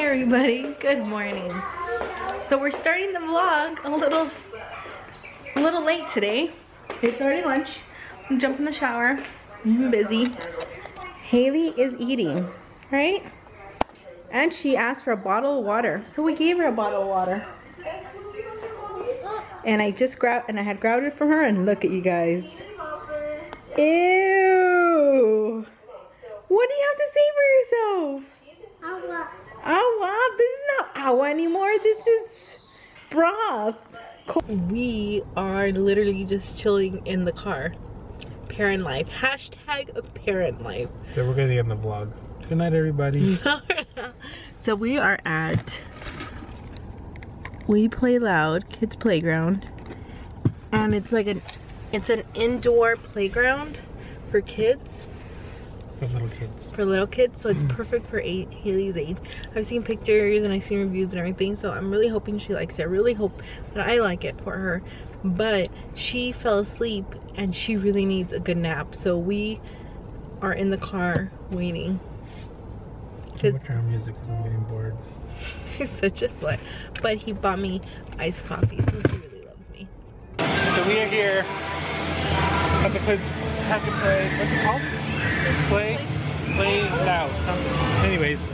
everybody, good morning. So we're starting the vlog a little late today. It's already lunch. I'm jumping in the shower. I'm busy. Haley is eating, right? And she asked for a bottle of water, so we gave her a bottle of water. And I just grabbed, and I had grabbed it from her, and look at you guys. Ew! What do you have to say for yourself? Agua. Agua? This is not agua anymore. This is broth. We are literally just chilling in the car. Parent life. Hashtag parent life. So we're gonna end the vlog. Good night, everybody. So we are at We Play Loud Kids Playground, and it's like an indoor playground for kids. For little kids. For little kids, so it's perfect for Haley's age. I've seen pictures and I've seen reviews and everything, so I'm really hoping she likes it. I really hope that I like it for her. But she fell asleep and she really needs a good nap, so we are in the car waiting. I'll watch our music because I'm getting bored. He's such a slut. But he bought me iced coffee, so he really loves me. So we are here at the kids have to play, what's it called? Play loud. Anyways.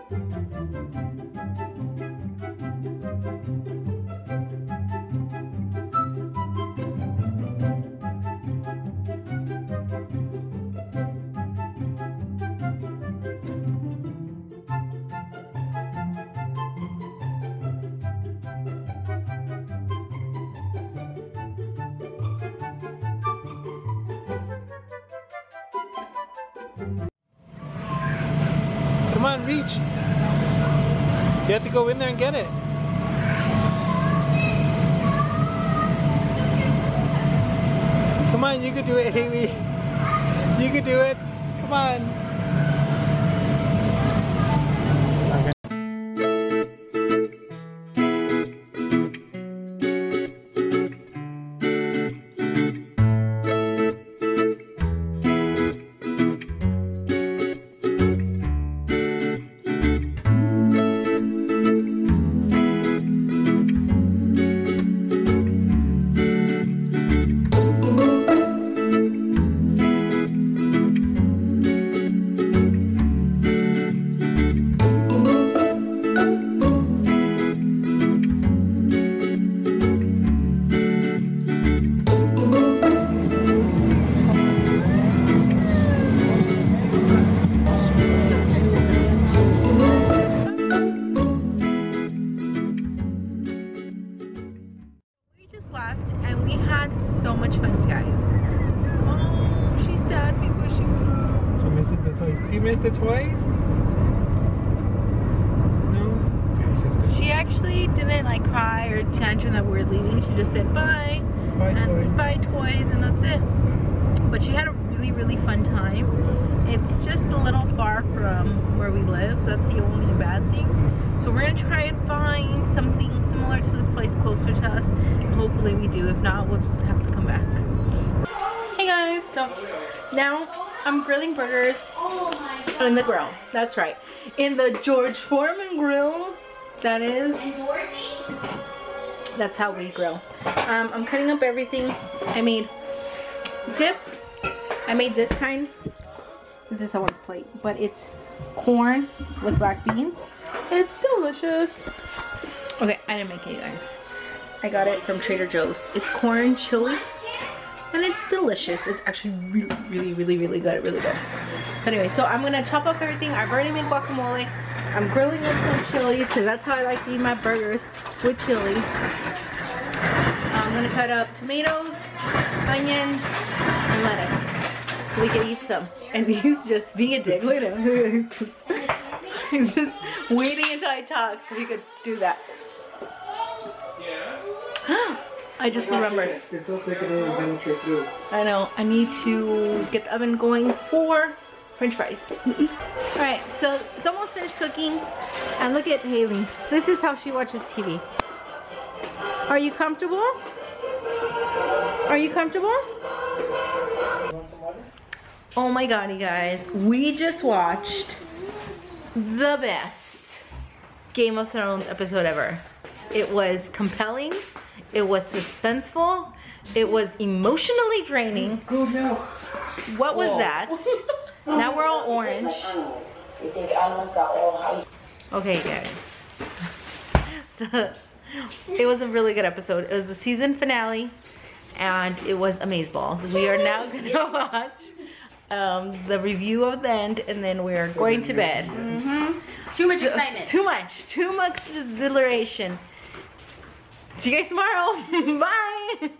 Come on, reach. You have to go in there and get it. Come on, you can do it, Haley. You can do it. Come on. So much fun, you guys. Oh, she's sad because she misses the toys. Do you miss the toys? No? Okay, she actually didn't like cry or tantrum that we were leaving. She just said bye. Bye, and toys. Bye toys, and that's it. But she had a really, really fun time. It's just a little far from where we live, so that's the only bad thing. So we're gonna try and find something similar to this place closer to us. Hopefully we do. If not, we'll just have to come back. Hey guys, so now I'm grilling burgers in the grill. That's right, in the George Foreman grill. That is. That's how we grill. I'm cutting up everything. I made dip. I made this kind. This is someone's plate, but it's corn with black beans. It's delicious. Okay, I didn't make it, you guys. I got it from Trader Joe's. It's corn chili, and it's delicious. It's actually really, really, really, really good. Really good. So anyway, so I'm gonna chop up everything. I've already made guacamole. I'm grilling with some chilies because that's how I like to eat my burgers, with chili. I'm gonna cut up tomatoes, onions, and lettuce so we can eat some. And he's just being a dick. Look at him. He's just waiting until I talk so he could do that. I just remembered. I know. I need to get the oven going for French fries. Alright, so it's almost finished cooking. And look at Haley. This is how she watches TV. Are you comfortable? Are you comfortable? Oh my god, you guys. We just watched the best Game of Thrones episode ever. It was compelling. It was suspenseful. It was emotionally draining. Oh no. What was that? Now we're all orange. Okay, guys. It was a really good episode. It was the season finale, and it was amazeballs. We are now gonna watch the review of the end, and then we're going to bed. Too much excitement. Too much exhilaration. See you guys tomorrow. Bye.